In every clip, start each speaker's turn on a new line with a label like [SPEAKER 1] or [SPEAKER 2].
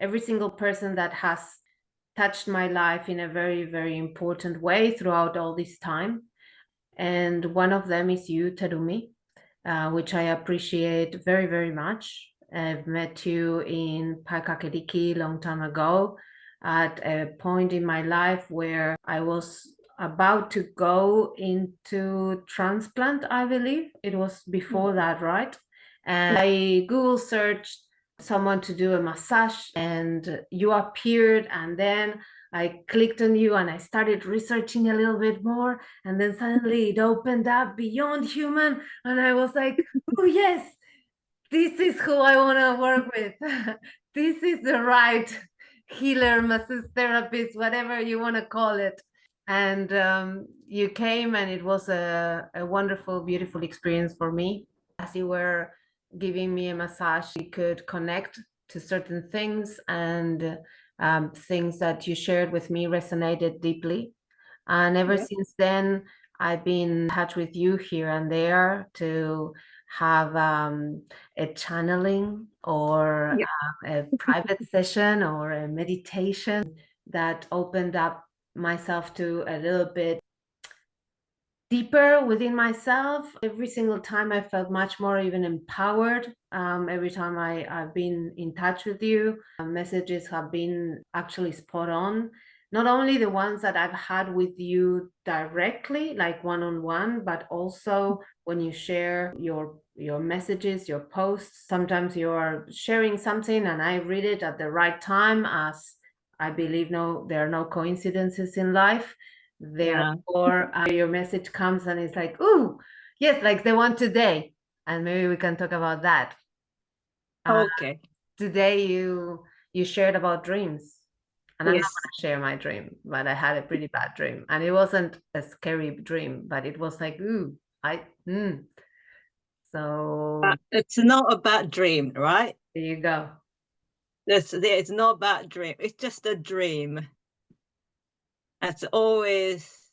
[SPEAKER 1] every single person that has touched my life in a very, very important way throughout all this time. And one of them is you, Terumi, which I appreciate very, very much. I've met you in Paikakeriki a long time ago at a point in my life where I was about to go into transplant, I believe. It was before that, right? And I Google searched someone to do a massage and you appeared, and then I clicked on you and I started researching a little bit more, and then suddenly it opened up beyond human and I was like, oh yes, this is who I want to work with. This is the right healer, massage therapist, whatever you want to call it. And you came and it was a wonderful, beautiful experience for me. As you were giving me a massage, you could connect to certain things, and things that you shared with me resonated deeply. And ever since then, I've been in touch with you here and there to have a channeling or a private session or a meditation that opened up myself to a little bit deeper within myself. Every single time I felt much more even empowered. Every time I've been in touch with you, messages have been actually spot on. Not only the ones that I've had with you directly, like one-on-one, but also when you share your messages, your posts. Sometimes you are sharing something and I read it at the right time, as I believe there are no coincidences in life. Therefore, your message comes and it's like, ooh, yes, like the one today. And maybe we can talk about that.
[SPEAKER 2] Okay.
[SPEAKER 1] Today you shared about dreams. And I'm not going to share my dream, but I had a pretty bad dream. And it wasn't a scary dream, but it was like, ooh, So
[SPEAKER 2] But it's not a bad dream, right?
[SPEAKER 1] there you go.
[SPEAKER 2] It's not a bad dream. It's just a dream. As always,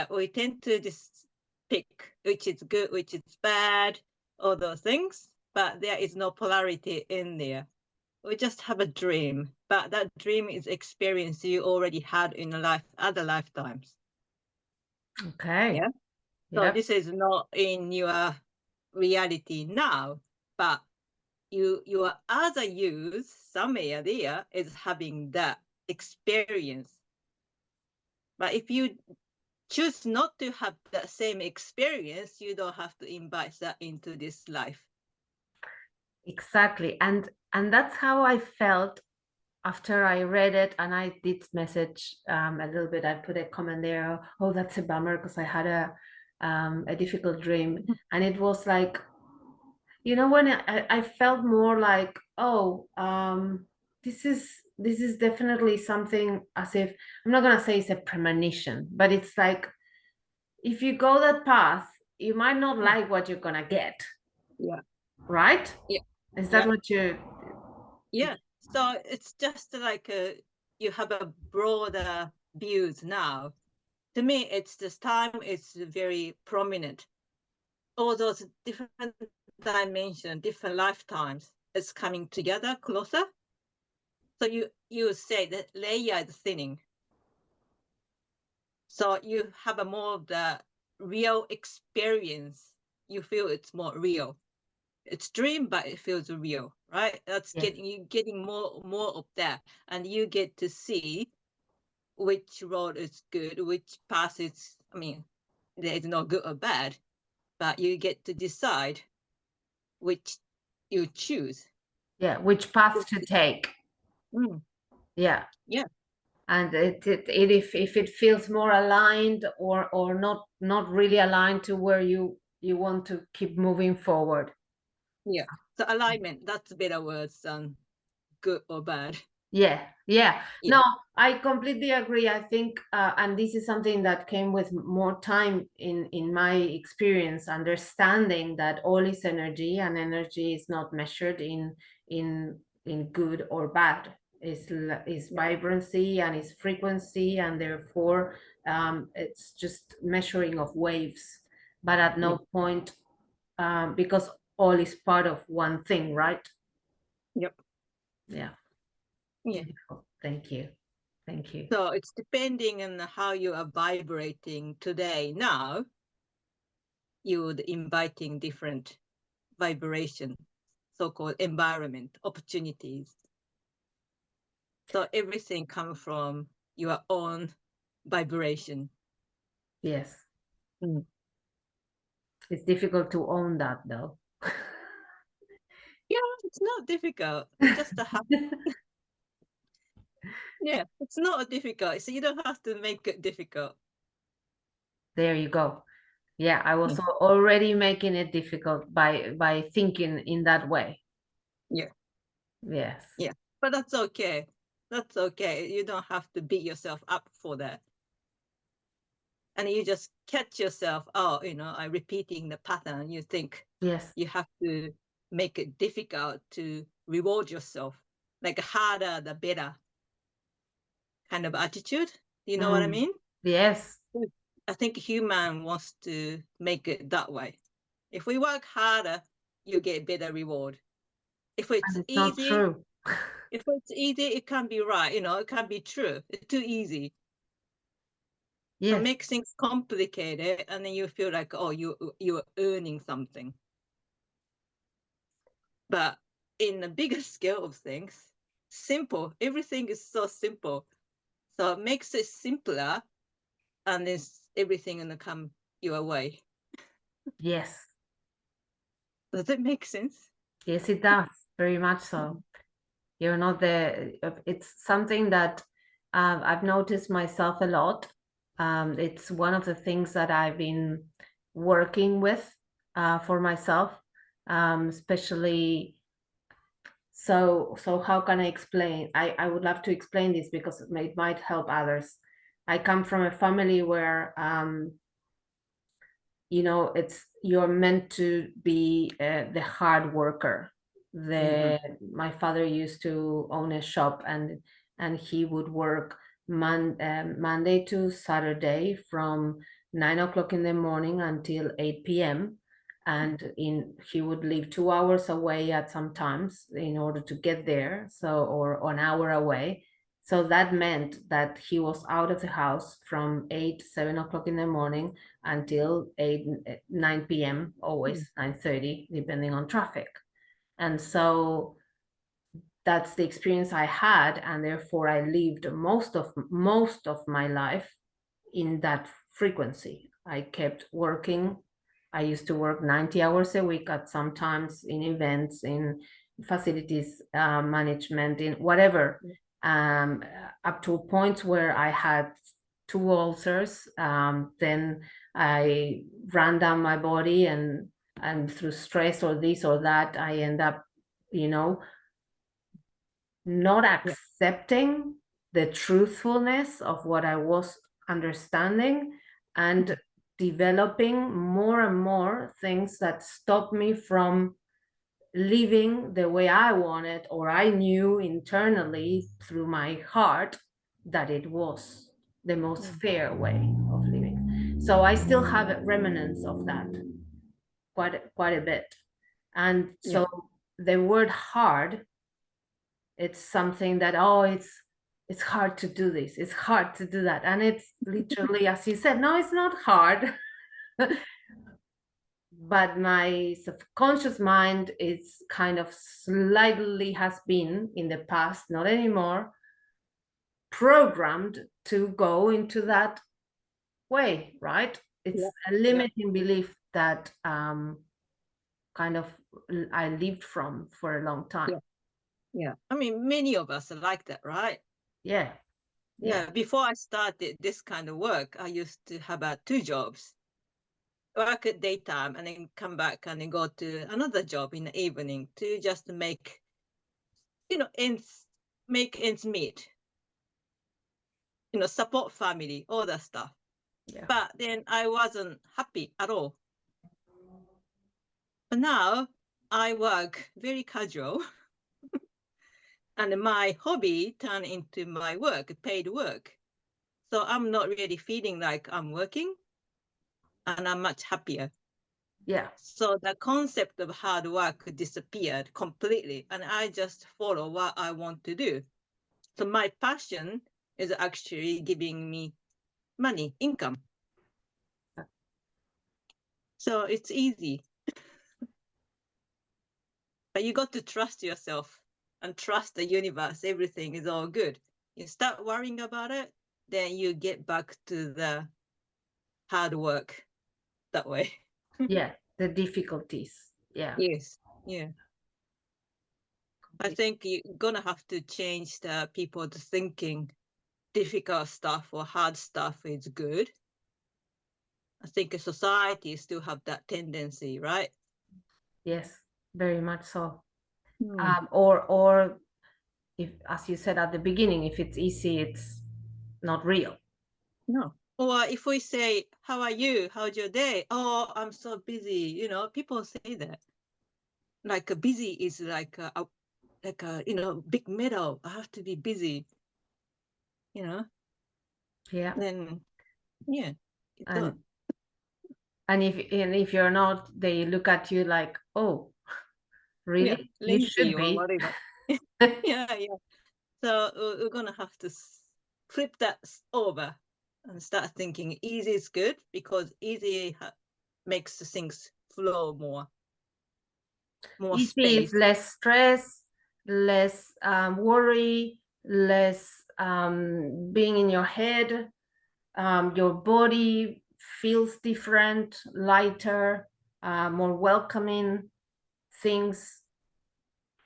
[SPEAKER 2] we tend to just pick which is good, which is bad, all those things, but there is no polarity in there. We just have a dream, but that dream is experience you already had in other lifetimes.
[SPEAKER 1] Okay.
[SPEAKER 2] Yeah. So this is not in your reality now, but your other use, some area is having that experience. But if you choose not to have the same experience, you don't have to invite that into this life.
[SPEAKER 1] Exactly. And that's how I felt after I read it. And I did message a little bit. I put a comment there, oh, that's a bummer because I had a difficult dream. And it was like, when I felt more like, oh, this is definitely something, as if, I'm not going to say it's a premonition, but it's like, if you go that path, you might not like what you're going to get.
[SPEAKER 2] Yeah.
[SPEAKER 1] Right?
[SPEAKER 2] Yeah.
[SPEAKER 1] Is that what you...
[SPEAKER 2] Yeah. So it's just like you have a broader views now. To me, it's this time is very prominent. All those different dimensions, different lifetimes, is coming together closer. So you say that layer is thinning. So you have a more of the real experience. You feel it's more real. It's dream, but it feels real, right? That's getting more of that, and you get to see which road is good, which path is. I mean, there is no good or bad, but you get to decide which you choose.
[SPEAKER 1] Yeah, which path to take. Yeah.
[SPEAKER 2] Yeah.
[SPEAKER 1] And if it feels more aligned or not really aligned to where you want to keep moving forward.
[SPEAKER 2] Yeah. So alignment, that's better words than good or bad.
[SPEAKER 1] Yeah. No, I completely agree. I think, and this is something that came with more time in my experience, understanding that all is energy, and energy is not measured in good or bad. Is vibrancy and is frequency, and therefore it's just measuring of waves, but at no point, because all is part of one thing, right?
[SPEAKER 2] Yep.
[SPEAKER 1] Yeah.
[SPEAKER 2] Yeah.
[SPEAKER 1] Beautiful. Thank you. Thank you.
[SPEAKER 2] So it's depending on how you are vibrating today. Now you would inviting different vibration, so-called environment, opportunities. So everything comes from your own vibration.
[SPEAKER 1] Yes.
[SPEAKER 2] Mm.
[SPEAKER 1] It's difficult to own that though.
[SPEAKER 2] Yeah, it's not difficult. It's just a yeah, it's not difficult. So you don't have to make it difficult.
[SPEAKER 1] There you go. Yeah, I was
[SPEAKER 2] Mm.
[SPEAKER 1] already making it difficult by thinking in that way.
[SPEAKER 2] Yeah,
[SPEAKER 1] Yes.
[SPEAKER 2] yeah. But that's okay. That's okay. You don't have to beat yourself up for that. And you just catch yourself, oh, I'm repeating the pattern. You think
[SPEAKER 1] Yes.
[SPEAKER 2] you have to make it difficult to reward yourself, like harder the better kind of attitude. Do you know what I
[SPEAKER 1] Mm.
[SPEAKER 2] mean?
[SPEAKER 1] Yes.
[SPEAKER 2] I think human wants to make it that way. If we work harder, you get better reward. If it's
[SPEAKER 1] And it's not
[SPEAKER 2] easy,
[SPEAKER 1] true.
[SPEAKER 2] it can be right. It can be true. It's too easy. So
[SPEAKER 1] Yes.
[SPEAKER 2] make things complicated, and then you feel like, oh, you're earning something. But in the bigger scale of things, simple. Everything is so simple. So it makes it simpler, and then everything gonna come your way.
[SPEAKER 1] Yes.
[SPEAKER 2] Does it make sense?
[SPEAKER 1] Yes, it does. Very much so. You're not the, it's something that I've noticed myself a lot. It's one of the things that I've been working with for myself, especially. So how can I explain? I would love to explain this because it might help others. I come from a family where it's you're meant to be the hard worker.
[SPEAKER 2] Mm-hmm.
[SPEAKER 1] My father used to own a shop, and he would work Monday to Saturday from 9 o'clock in the morning until 8 p.m. And he would leave 2 hours away at some times in order to get there, or an hour away. So that meant that he was out of the house from 7 o'clock in the morning until 9 p.m., always 9:30, depending on traffic. And so that's the experience I had, and therefore I lived most of my life in that frequency. I kept working. I used to work 90 hours a week at sometimes in events, in facilities management, in whatever, um, up to a point where I had two ulcers. Then I ran down my body, and through stress or this or that, I end up, you know, not
[SPEAKER 2] Yeah.
[SPEAKER 1] accepting the truthfulness of what I was understanding, and developing more and more things that stopped me from living the way I wanted, or I knew internally through my heart that it was the most fair way of living. So I still have remnants of that, quite a bit. And
[SPEAKER 2] Yeah.
[SPEAKER 1] so the word hard, it's something that, oh, it's hard to do this, it's hard to do that, and it's literally, as you said, no, it's not hard. But my subconscious mind is kind of slightly, has been in the past, not anymore, programmed to go into that way, right? It's
[SPEAKER 2] Yeah.
[SPEAKER 1] a
[SPEAKER 2] Yeah.
[SPEAKER 1] limiting belief that kind of I lived from for a long time.
[SPEAKER 2] Yeah. Yeah. I mean, many of us are like that, right?
[SPEAKER 1] Yeah. Yeah.
[SPEAKER 2] Yeah. Before I started this kind of work, I used to have two jobs. Work at daytime and then come back and then go to another job in the evening to just make, ends meet, support family, all that stuff.
[SPEAKER 1] Yeah.
[SPEAKER 2] But then I wasn't happy at all. But now I work very casual and my hobby turned into my work, paid work. So I'm not really feeling like I'm working and I'm much happier.
[SPEAKER 1] Yeah.
[SPEAKER 2] So the concept of hard work disappeared completely and I just follow what I want to do. So my passion is actually giving me money, income. So it's easy. But you got to trust yourself and trust the universe. Everything is all good. You start worrying about it, then you get back to the hard work that way.
[SPEAKER 1] Yeah, the difficulties. Yeah.
[SPEAKER 2] Yes. Yeah. I think you're gonna have to change the people's thinking. Difficult stuff or hard stuff is good. I think a society still have that tendency, right?
[SPEAKER 1] Yes, very much so.
[SPEAKER 2] Hmm.
[SPEAKER 1] Or if, as you said at the beginning, if it's easy, it's not real.
[SPEAKER 2] No. Or if we say, "How are you? How's your day?" "Oh, I'm so busy." People say that. Like busy is like a big medal. I have to be busy. You know.
[SPEAKER 1] Yeah.
[SPEAKER 2] Then yeah, it's
[SPEAKER 1] And
[SPEAKER 2] done.
[SPEAKER 1] if you're not, they look at you like, oh,
[SPEAKER 2] Yeah,
[SPEAKER 1] really? You
[SPEAKER 2] lazy
[SPEAKER 1] should
[SPEAKER 2] or
[SPEAKER 1] be.
[SPEAKER 2] whatever. Yeah, yeah. So we're gonna have to flip that over and start thinking easy is good because easy makes the things flow more
[SPEAKER 1] Easy is
[SPEAKER 2] space.
[SPEAKER 1] less stress, less worry, less being in your head. Your body feels different, lighter, more welcoming. Things,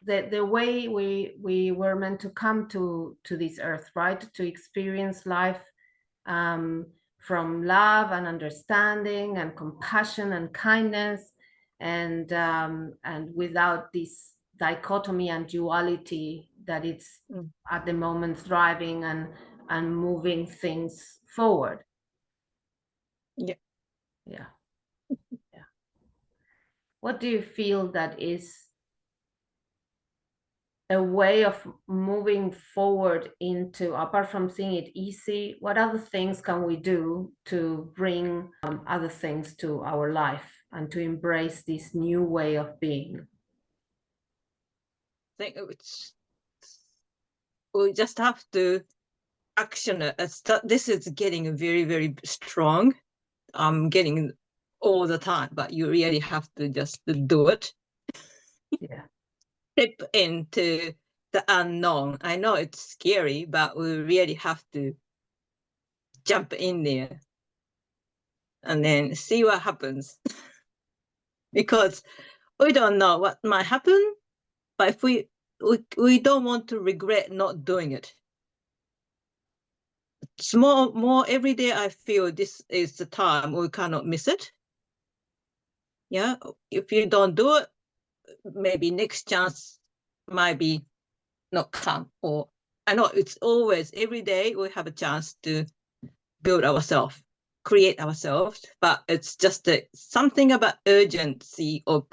[SPEAKER 1] the way we were meant to come to this earth, right? To experience life um, from love and understanding and compassion and kindness, and without this dichotomy and duality that it's
[SPEAKER 2] Mm.
[SPEAKER 1] at the moment thriving and moving things forward.
[SPEAKER 2] Yeah.
[SPEAKER 1] Yeah. Yeah. What do you feel that is a way of moving forward into, apart from seeing it easy, what other things can we do to bring other things to our life and to embrace this new way of being?
[SPEAKER 2] I think we just have to action it. This is getting very, very strong. I'm getting all the time, but you really have to just do it.
[SPEAKER 1] Yeah.
[SPEAKER 2] Step into the unknown. I know it's scary, but we really have to jump in there and then see what happens. Because we don't know what might happen, but if we don't want to regret not doing it. It's more every day. I feel this is the time we cannot miss it. Yeah, if you don't do it, maybe next chance might be not come. Or I know it's always every day we have a chance to build ourselves, create ourselves, but it's just something about urgency of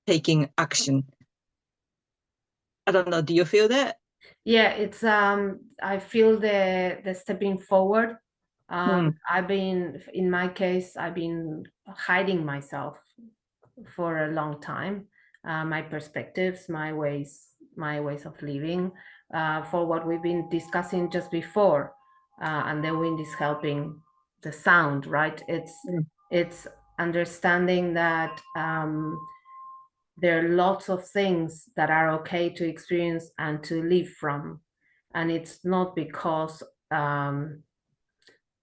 [SPEAKER 2] taking action. I don't know. Do you feel that?
[SPEAKER 1] Yeah, it's I feel the stepping forward.
[SPEAKER 2] Mm.
[SPEAKER 1] I've been, in my case, I've been hiding myself for a long time, my perspectives, my ways of living, for what we've been discussing just before. And the wind is helping the sound, right?
[SPEAKER 2] Mm.
[SPEAKER 1] It's understanding that there are lots of things that are okay to experience and to live from, and it's not because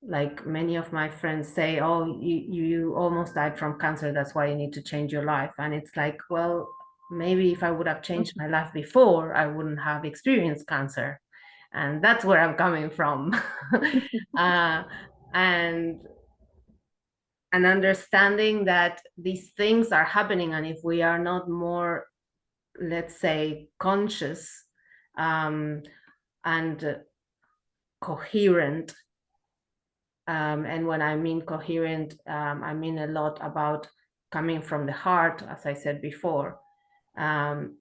[SPEAKER 1] like many of my friends say, oh, you almost died from cancer, that's why you need to change your life. And it's like, well, maybe if I would have changed my life before, I wouldn't have experienced cancer. And that's where I'm coming from. uh, and understanding that these things are happening, and if we are not more, let's say, conscious and coherent, and when I mean coherent, I mean a lot about coming from the heart, as I said before, um,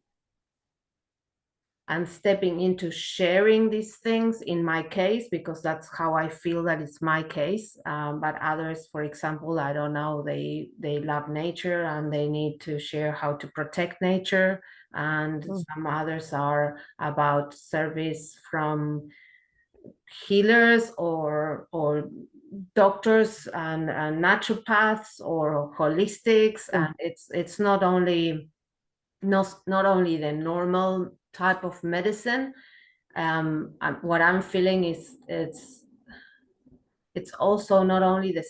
[SPEAKER 1] and stepping into sharing these things, in my case, because that's how I feel that it's my case. But others, for example, I don't know, they love nature and they need to share how to protect nature. And
[SPEAKER 2] Mm.
[SPEAKER 1] some others are about service from healers or doctors and naturopaths or holistics, and it's not only the normal type of medicine. What I'm feeling is it's also not only the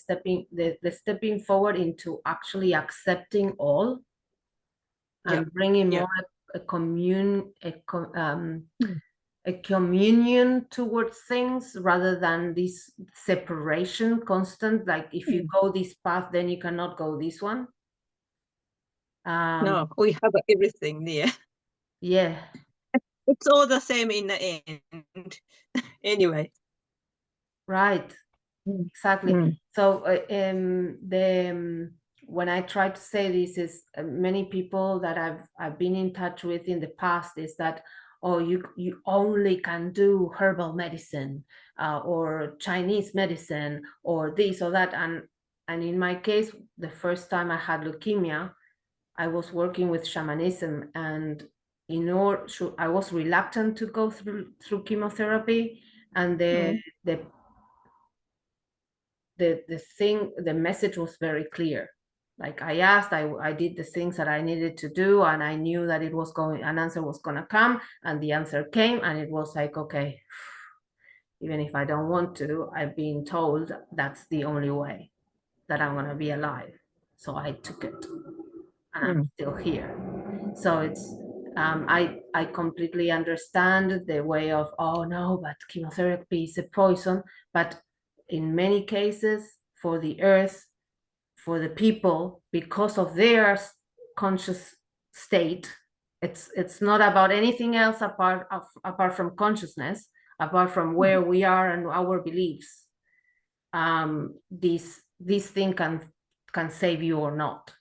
[SPEAKER 1] stepping forward into actually accepting all and bringing more a communion towards things rather than this separation constant, like if you go this path then you cannot go this one.
[SPEAKER 2] No, we have everything there.
[SPEAKER 1] Yeah,
[SPEAKER 2] It's all the same in the end. Anyway.
[SPEAKER 1] right. Exactly. So when I try to say this is many people that I've been in touch with in the past is that, oh, you only can do herbal medicine or Chinese medicine or this or that, and in my case, the first time I had leukemia, I was working with shamanism, and I was reluctant to go through chemotherapy, and the message was very clear. Like I asked, I did the things that I needed to do, and I knew that an answer was going to come, and the answer came, and it was like, okay, even if I don't want to, I've been told that's the only way that I'm going to be alive. So I took it, and I'm still here. So it's I completely understand the way of, oh no, but chemotherapy is a poison. But in many cases, for the earth, for the people, because of their conscious state, it's not about anything else apart from consciousness, apart from where we are and our beliefs. This thing can save you or not.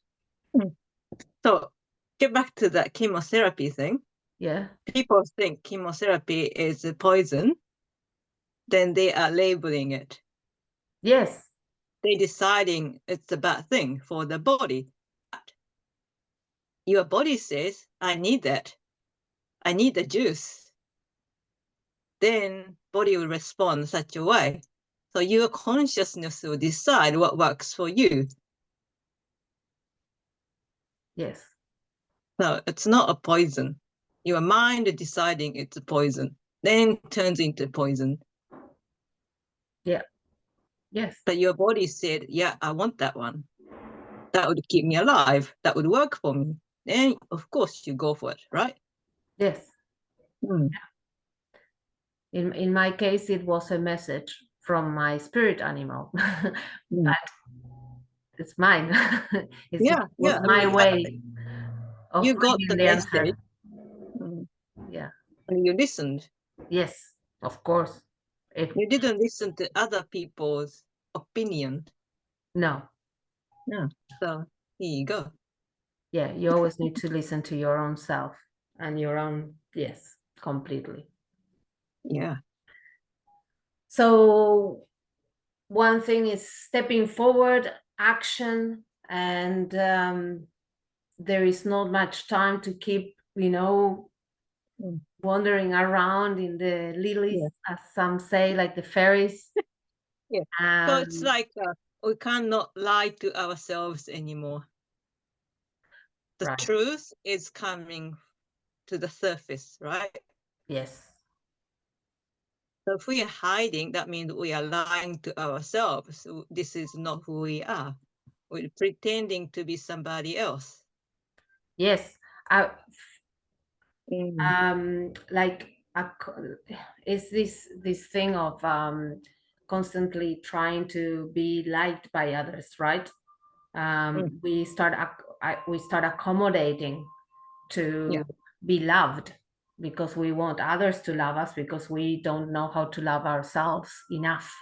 [SPEAKER 2] So get back to that chemotherapy thing.
[SPEAKER 1] Yeah.
[SPEAKER 2] People think chemotherapy is a poison, then they are labeling it.
[SPEAKER 1] Yes.
[SPEAKER 2] They're deciding it's a bad thing for the body. Your body says, I need that. I need the juice. Then body will respond such a way. So your consciousness will decide what works for you.
[SPEAKER 1] Yes.
[SPEAKER 2] So it's not a poison. Your mind deciding it's a poison, then turns into poison.
[SPEAKER 1] Yeah. Yes.
[SPEAKER 2] But your body said, yeah, I want that one. That would keep me alive. That would work for me. Then, of course, you go for it, right?
[SPEAKER 1] Yes. In my case, it was a message from my spirit animal. But it's mine. It was my way of
[SPEAKER 2] you got the
[SPEAKER 1] bringing the
[SPEAKER 2] message.
[SPEAKER 1] answer. Yeah.
[SPEAKER 2] And you listened.
[SPEAKER 1] Yes, of course.
[SPEAKER 2] You didn't listen to other people's opinion.
[SPEAKER 1] No.
[SPEAKER 2] No. So here you go.
[SPEAKER 1] Yeah, you always need to listen to your own self and your own, yes, completely.
[SPEAKER 2] Yeah.
[SPEAKER 1] So one thing is stepping forward, action, and there is not much time to keep, wandering around in the lilies, as some say, like the fairies.
[SPEAKER 2] Yeah. So it's like we cannot lie to ourselves anymore. The truth is coming to the surface, right?
[SPEAKER 1] Yes.
[SPEAKER 2] So if we are hiding, that means we are lying to ourselves. This is not who we are. We're pretending to be somebody else.
[SPEAKER 1] Yes. Like is this thing of constantly trying to be liked by others, right? We start accommodating to be loved because we want others to love us, because we don't know how to love ourselves enough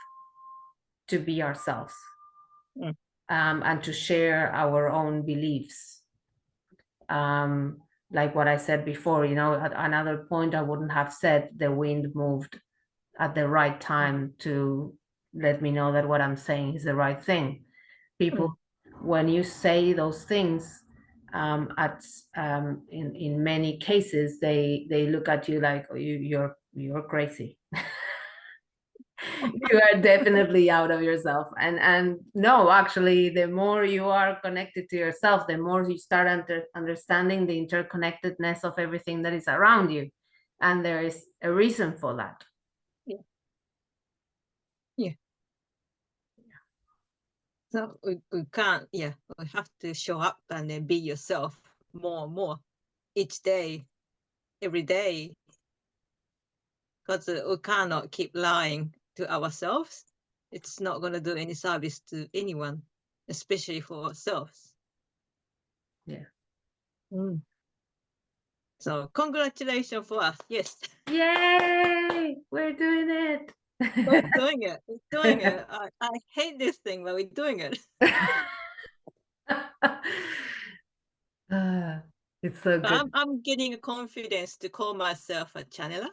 [SPEAKER 1] to be ourselves, and to share our own beliefs. Like what I said before, at another point I wouldn't have said the wind moved at the right time to let me know that what I'm saying is the right thing. People, when you say those things, in many cases they look at you like, oh, you're crazy. You are definitely out of yourself. And no, actually, the more you are connected to yourself, the more you start understanding the interconnectedness of everything that is around you. And there is a reason for that.
[SPEAKER 2] Yeah. Yeah. So we can't, yeah, we have to show up and then be yourself more and more each day, every day, because we cannot keep lying to ourselves. It's not going to do any service to anyone, especially for ourselves.
[SPEAKER 1] Yeah.
[SPEAKER 2] Mm. So congratulations for us. Yes.
[SPEAKER 1] Yay! We're doing it.
[SPEAKER 2] We're doing it. We're doing it. I hate this thing, but we're doing it.
[SPEAKER 1] It's so good.
[SPEAKER 2] I'm getting a confidence to call myself a channeler.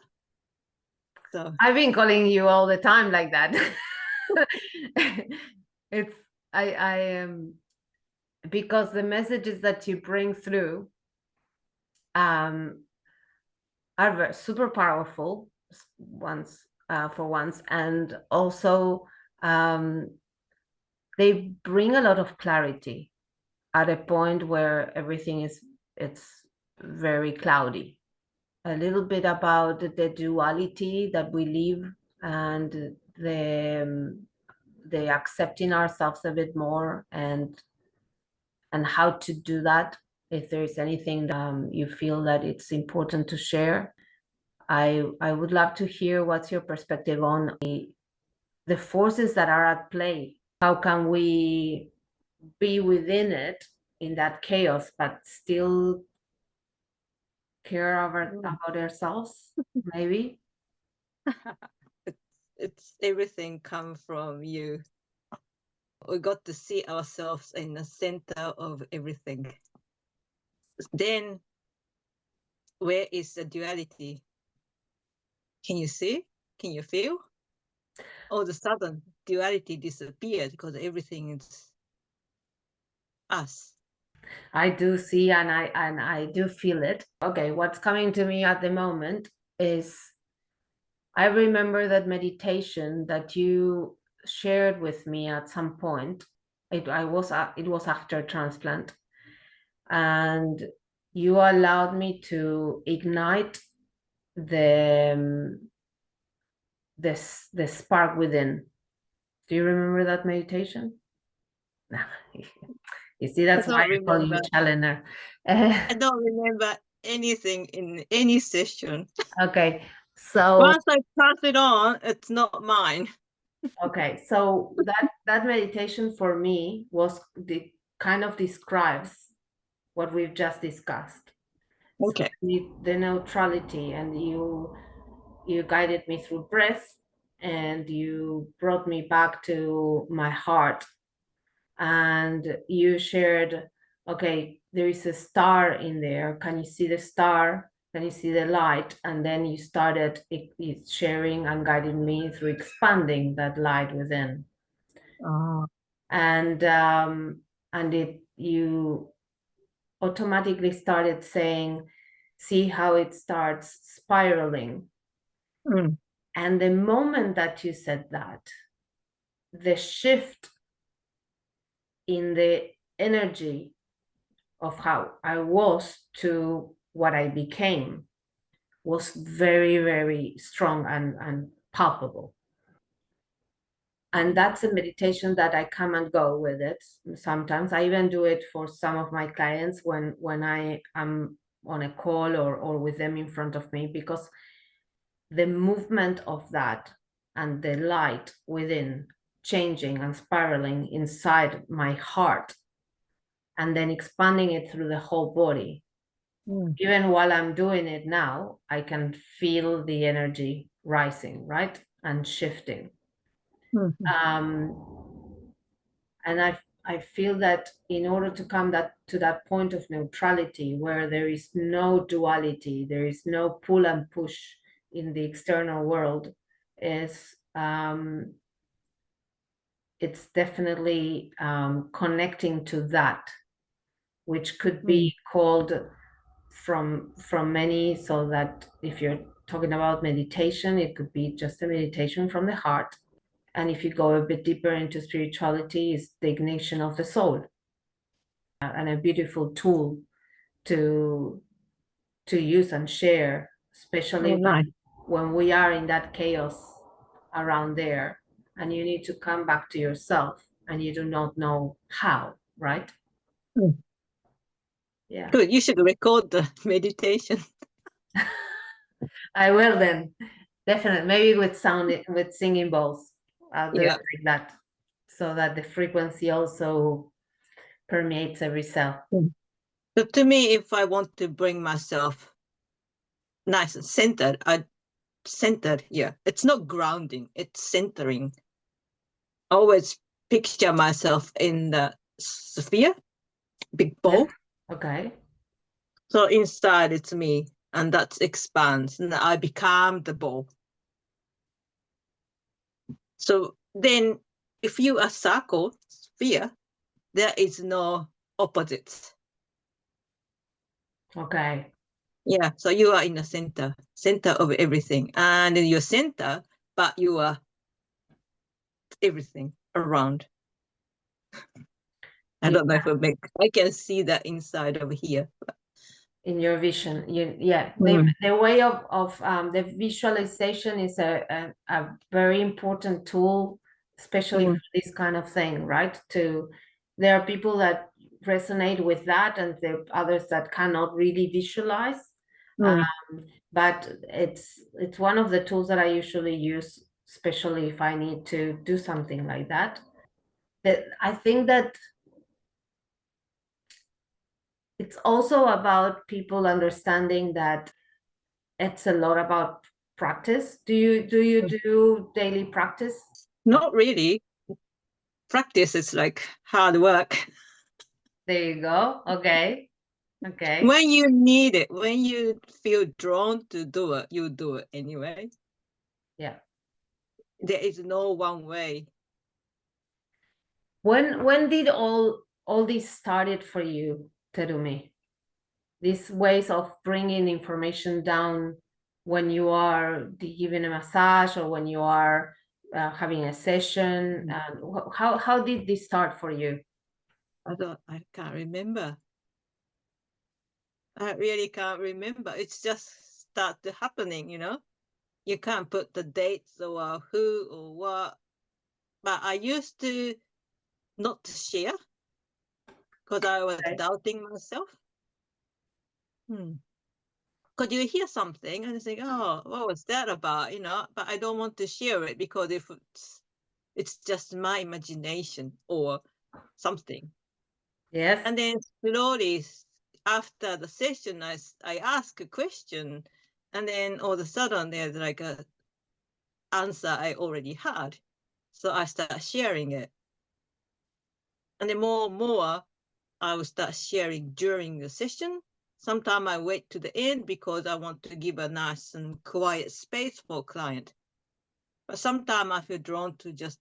[SPEAKER 2] So
[SPEAKER 1] I've been calling you all the time like that. It's I am because the messages that you bring through are super powerful once for once, and also they bring a lot of clarity at a point where everything it's very cloudy. A little bit about the duality that we live, and the accepting ourselves a bit more, and how to do that. If there is anything you feel that it's important to share, I would love to hear what's your perspective on the forces that are at play. How can we be within it, in that chaos, but still care about ourselves, maybe?
[SPEAKER 2] it's everything come from you. We got to see ourselves in the center of everything. Then where is the duality? Can you see? Can you feel? All of a sudden, duality disappeared because everything is us.
[SPEAKER 1] I do see, and I do feel it. Okay, what's coming to me at the moment is I remember that meditation that you shared with me at some point. It was after transplant, and you allowed me to ignite the the spark within. Do you remember that meditation? You see,
[SPEAKER 2] I
[SPEAKER 1] that's why
[SPEAKER 2] don't
[SPEAKER 1] I call you
[SPEAKER 2] remember.
[SPEAKER 1] challenger.
[SPEAKER 2] I don't remember anything in any session.
[SPEAKER 1] Okay, so
[SPEAKER 2] Once I pass it on, it's not mine.
[SPEAKER 1] okay, so that meditation for me was the kind of describes what we've just discussed. So
[SPEAKER 2] Okay.
[SPEAKER 1] the neutrality, and you guided me through breath, and you brought me back to my heart, and you shared, okay, there is a star in there. Can you see the star? Can you see the light? And then you started sharing and guiding me through expanding that light within.
[SPEAKER 2] Oh.
[SPEAKER 1] And you automatically started saying, see how it starts spiraling.
[SPEAKER 2] Mm.
[SPEAKER 1] And the moment that you said that, the shift in the energy of how I was to what I became was very, very strong and palpable. And that's a meditation that I come and go with it. Sometimes I even do it for some of my clients when I am on a call or with them in front of me, because the movement of that and the light within changing and spiraling inside my heart and then expanding it through the whole body.
[SPEAKER 2] Mm.
[SPEAKER 1] Even while I'm doing it now, I can feel the energy rising, right? And shifting.
[SPEAKER 2] Mhm.
[SPEAKER 1] And I feel that in order to come to that point of neutrality where there is no duality, there is no pull and push in the external world, is it's definitely connecting to that, which could be called from many. So that if you're talking about meditation, it could be just a meditation from the heart. And if you go a bit deeper into spirituality, is the ignition of the soul, and a beautiful tool to use and share, especially when we are in that chaos around there, and you need to come back to yourself and you do not know how, right? Yeah.
[SPEAKER 2] Good. You should record the meditation.
[SPEAKER 1] I will then, definitely. Maybe with singing bowls. I'll do it like that, so that the frequency also permeates every cell.
[SPEAKER 2] But to me, if I want to bring myself nice and centered, it's not grounding, it's centering. I always picture myself in the sphere, big bowl.
[SPEAKER 1] Okay.
[SPEAKER 2] So inside it's me, and that expands, and I become the bowl. So then, if you are circle, sphere, there is no opposites.
[SPEAKER 1] Okay.
[SPEAKER 2] Yeah, so you are in the center of everything, and in your center, but you are everything around. I don't know if I can see that inside over here.
[SPEAKER 1] In your vision, the way of the visualization is a very important tool, especially for this kind of thing, right? There are people that resonate with that, and there are others that cannot really visualize. But it's one of the tools that I usually use, especially if I need to do something like that. I think that it's also about people understanding that it's a lot about practice. Do you do daily practice?
[SPEAKER 2] Not really. Practice is like hard work.
[SPEAKER 1] There you go. Okay.
[SPEAKER 2] When you need it, when you feel drawn to do it, you do it anyway.
[SPEAKER 1] Yeah.
[SPEAKER 2] There is no one way.
[SPEAKER 1] When did all this started for you, Terumi? These ways of bringing information down when you are giving a massage or when you are having a session. How did this start for you?
[SPEAKER 2] I can't remember. I really can't remember. It's just started happening, you know. You can't put the dates or who or what. But I used to not share because I was doubting myself. Because you hear something and you think, oh, what was that about? You know, but I don't want to share it because if it's just my imagination or something.
[SPEAKER 1] Yes.
[SPEAKER 2] And then slowly after the session, I ask a question, and then all of a sudden there's like a answer I already had. So I start sharing it. And then more and more, I will start sharing during the session. Sometimes I wait to the end because I want to give a nice and quiet space for a client. But sometimes I feel drawn to just,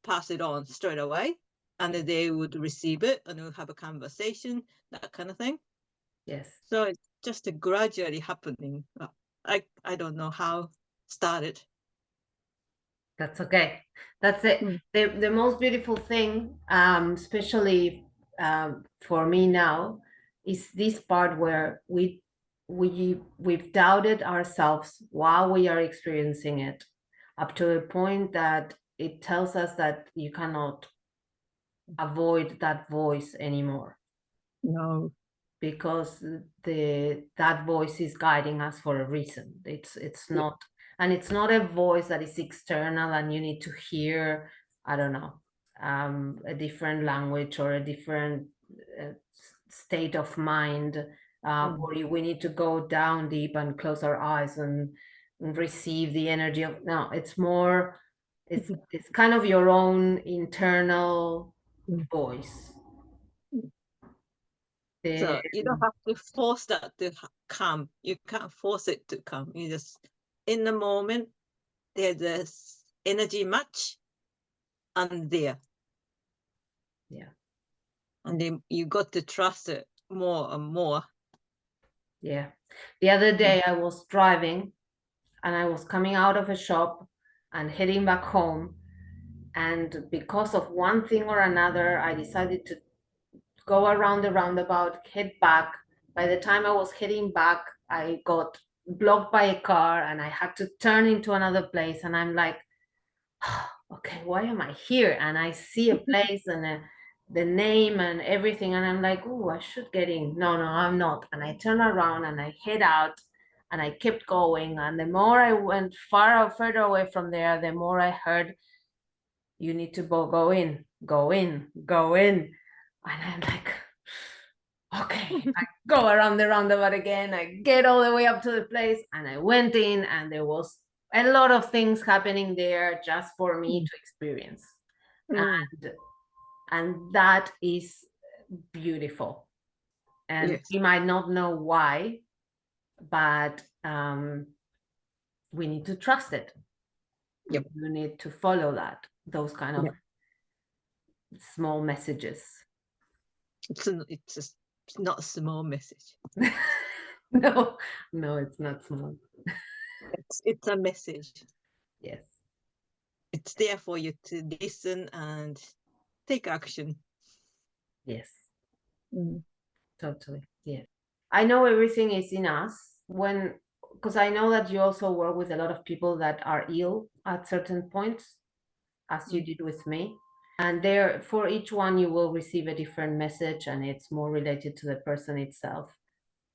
[SPEAKER 2] pass it on straight away. And then they would receive it and we'll have a conversation, that kind of thing.
[SPEAKER 1] Yes.
[SPEAKER 2] So it's just gradually happening. I don't know how started.
[SPEAKER 1] That's okay. That's it. The most beautiful thing, especially for me now, is this part where we've doubted ourselves while we are experiencing it, up to a point that it tells us that you cannot avoid that voice anymore.
[SPEAKER 2] No.
[SPEAKER 1] Because that voice is guiding us for a reason. It's not, and it's not a voice that is external and you need to hear, I don't know, a different language or a different state of mind, or we need to go down deep and close our eyes and receive the energy of. No, it's more, it's kind of your own internal voice.
[SPEAKER 2] So you don't have to force that to come. You can't force it to come. You just, in the moment, there's this energy match and there.
[SPEAKER 1] Yeah.
[SPEAKER 2] And then you got to trust it more and more.
[SPEAKER 1] Yeah. The other day I was driving and I was coming out of a shop and heading back home. And because of one thing or another, I decided to go around the roundabout, head back. By the time I was heading back, I got blocked by a car and I had to turn into another place. And I'm like, okay, why am I here? And I see a place and the name and everything. And I'm like, oh, I should get in. No, no, I'm not. And I turn around and I head out and I kept going. And the more I went further away from there, the more I heard, you need to go in, go in, go in. And I'm like, okay, I go around the roundabout again. I get all the way up to the place and I went in, and there was a lot of things happening there just for me to experience.
[SPEAKER 2] Mm.
[SPEAKER 1] And that is beautiful. And
[SPEAKER 2] Yes.
[SPEAKER 1] we might not know why, but we need to trust it.
[SPEAKER 2] Yep.
[SPEAKER 1] You need to follow those kind of
[SPEAKER 2] Yep.
[SPEAKER 1] small messages.
[SPEAKER 2] It's not a small message.
[SPEAKER 1] No, no, it's not small.
[SPEAKER 2] It's a message.
[SPEAKER 1] Yes.
[SPEAKER 2] It's there for you to listen and take action.
[SPEAKER 1] Yes.
[SPEAKER 2] Mm.
[SPEAKER 1] Totally. Yeah. I know everything is in us because I know that you also work with a lot of people that are ill at certain points, as you did with me. And there, for each one, you will receive a different message, and it's more related to the person itself.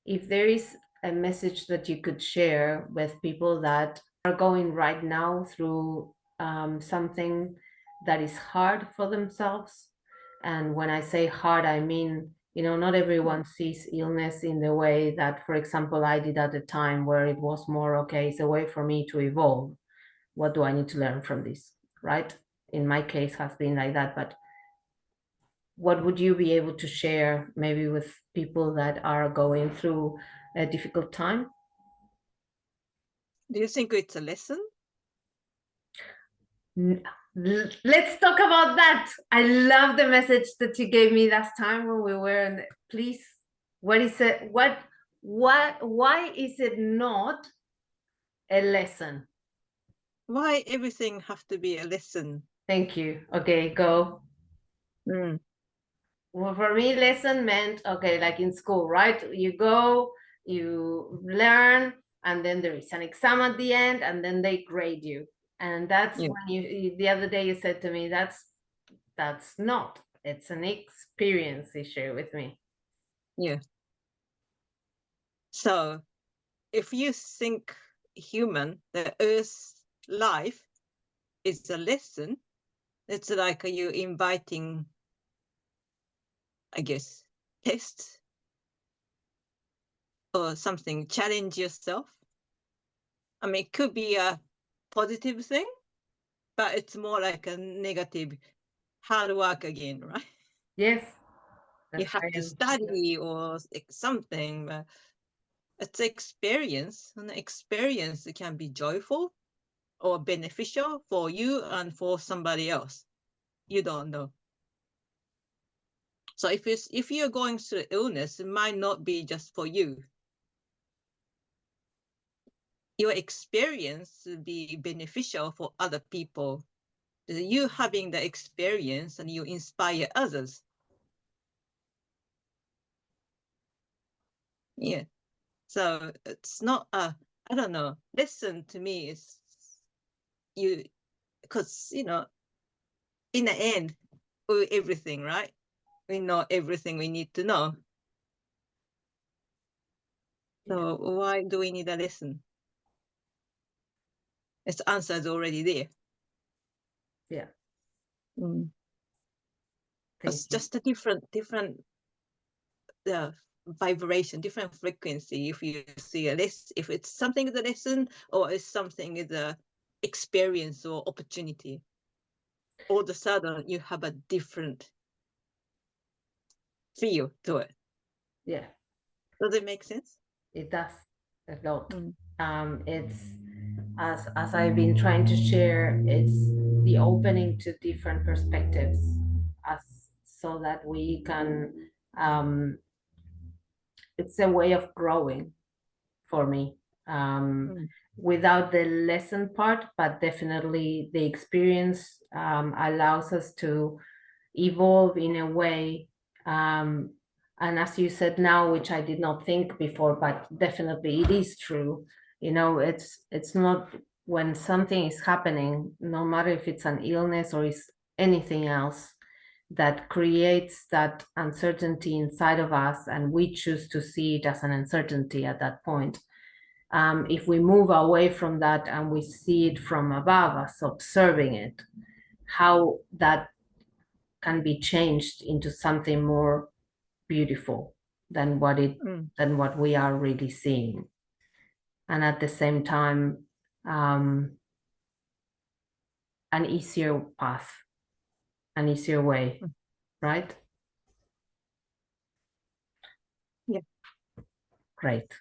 [SPEAKER 1] If there is a message that you could share with people that are going right now through something that is hard for themselves, and when I say hard, I mean, not everyone sees illness in the way that, for example, I did at the time, where it was more, okay, it's a way for me to evolve. What do I need to learn from this, right? In my case, has been like that. But what would you be able to share maybe with people that are going through a difficult time?
[SPEAKER 2] Do you think it's a lesson?
[SPEAKER 1] Let's talk about that. I love the message that you gave me last time when we were in. Please, what is it? Why is it not a lesson?
[SPEAKER 2] Why everything have to be a lesson?
[SPEAKER 1] Thank you. Okay, go.
[SPEAKER 2] Mm.
[SPEAKER 1] Well, for me, lesson meant, okay, like in school, right? You go, you learn, and then there is an exam at the end, and then they grade you. And that's
[SPEAKER 2] Yeah.
[SPEAKER 1] when the other day you said to me, that's not, it's an experience issue with me.
[SPEAKER 2] Yeah. So if you think human, the Earth's life is a lesson, it's like you inviting, I guess, tests or something, challenge yourself. I mean, it could be a positive thing, but it's more like a negative, hard work again, right?
[SPEAKER 1] Yes,
[SPEAKER 2] You
[SPEAKER 1] that's
[SPEAKER 2] have to
[SPEAKER 1] very,
[SPEAKER 2] study or something. But it's experience, and experience can be joyful or beneficial for you and for somebody else. You don't know. So if you're going through illness, it might not be just for you. Your experience will be beneficial for other people. You having the experience and you inspire others. Yeah. So it's not I don't know. Listen to me is you because in the end everything, right? We know everything we need to know. So why do we need a lesson? Its answer is already there.
[SPEAKER 1] yeah.
[SPEAKER 2] Mm.
[SPEAKER 1] Thank
[SPEAKER 2] It's
[SPEAKER 1] you.
[SPEAKER 2] just a different vibration, different frequency. If you see a list, if it's something is a lesson or if something is a experience or opportunity, all of a sudden you have a different feel to it.
[SPEAKER 1] Yeah,
[SPEAKER 2] Does it make sense?
[SPEAKER 1] it does a lot.
[SPEAKER 2] Mm.
[SPEAKER 1] It's as I've been trying to share, it's the opening to different perspectives, as so that we can. It's a way of growing for me. without the lesson part, but definitely the experience allows us to evolve in a way. And as you said now, which I did not think before, but definitely it is true. You know, it's not when something is happening, no matter if it's an illness or is anything else, that creates that uncertainty inside of us, and we choose to see it as an uncertainty at that point. If we move away from that and we see it from above us, observing it, how that can be changed into something more beautiful than what we are really seeing, and at the same time, an easier path, an easier way, right?
[SPEAKER 2] Yeah.
[SPEAKER 1] Great.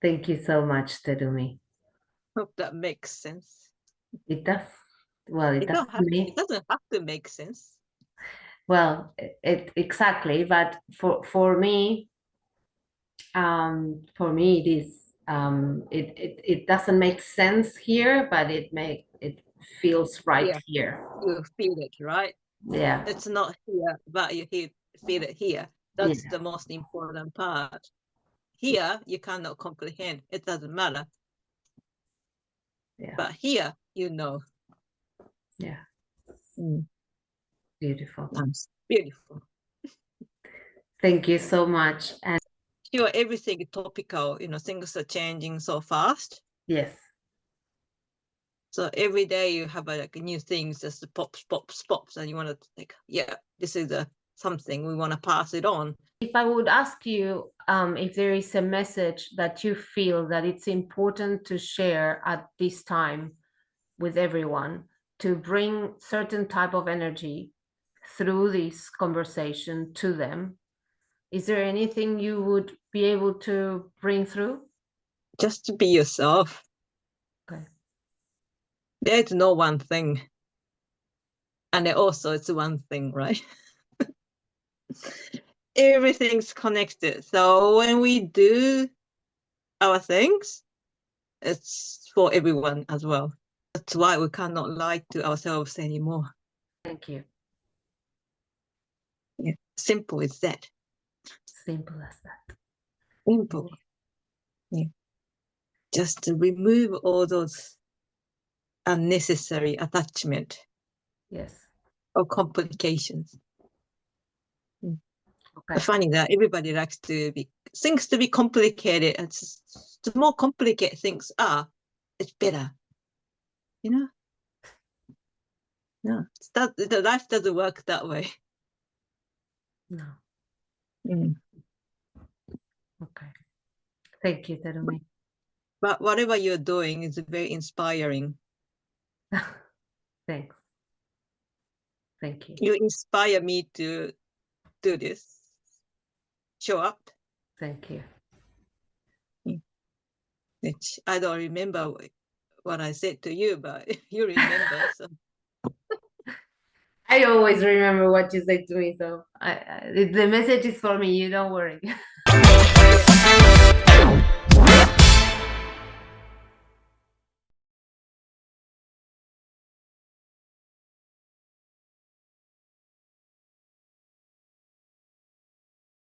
[SPEAKER 1] Thank you so much, Terumi.
[SPEAKER 2] Hope that makes sense.
[SPEAKER 1] It does. Well, it does to me.
[SPEAKER 2] It doesn't have to make sense.
[SPEAKER 1] Well, it exactly, but for me, it is. It doesn't make sense here, but it feels right here.
[SPEAKER 2] You feel it, right?
[SPEAKER 1] Yeah.
[SPEAKER 2] It's not here, but you feel it here. That's the most important part. Here, you cannot comprehend. It doesn't matter.
[SPEAKER 1] Yeah.
[SPEAKER 2] But here, you know.
[SPEAKER 1] Yeah. Beautiful.
[SPEAKER 2] Nice. Beautiful.
[SPEAKER 1] Thank you so much. And
[SPEAKER 2] sure, everything is topical. You know, things are changing so fast.
[SPEAKER 1] Yes.
[SPEAKER 2] So every day you have like new things, just pops, and you want to like, yeah, this is something we want to pass it on.
[SPEAKER 1] If I would ask you if there is a message that you feel that it's important to share at this time with everyone to bring certain type of energy through this conversation to them, is there anything you would be able to bring through?
[SPEAKER 2] Just to be yourself.
[SPEAKER 1] Okay.
[SPEAKER 2] There's no one thing. And also it's one thing, right? Everything's connected. So when we do our things, it's for everyone as well. That's why we cannot lie to ourselves anymore.
[SPEAKER 1] Thank you.
[SPEAKER 2] Yeah. Simple as that.
[SPEAKER 1] Simple as that.
[SPEAKER 2] Simple. Yeah. Just to remove all those unnecessary attachment.
[SPEAKER 1] Yes.
[SPEAKER 2] Or complications.
[SPEAKER 1] Okay.
[SPEAKER 2] Funny that everybody likes to be things to be complicated. And the more complicated things are, it's better. You know? No, the life doesn't work that way.
[SPEAKER 1] No. Okay. Thank you, Terumi.
[SPEAKER 2] But whatever you're doing is very inspiring.
[SPEAKER 1] Thanks. Thank you.
[SPEAKER 2] You inspire me to do this. Show up.
[SPEAKER 1] Thank you.
[SPEAKER 2] Which I don't remember what I said to you, but you remember. So
[SPEAKER 1] I always remember what you said to me, so the message is for me. You don't worry.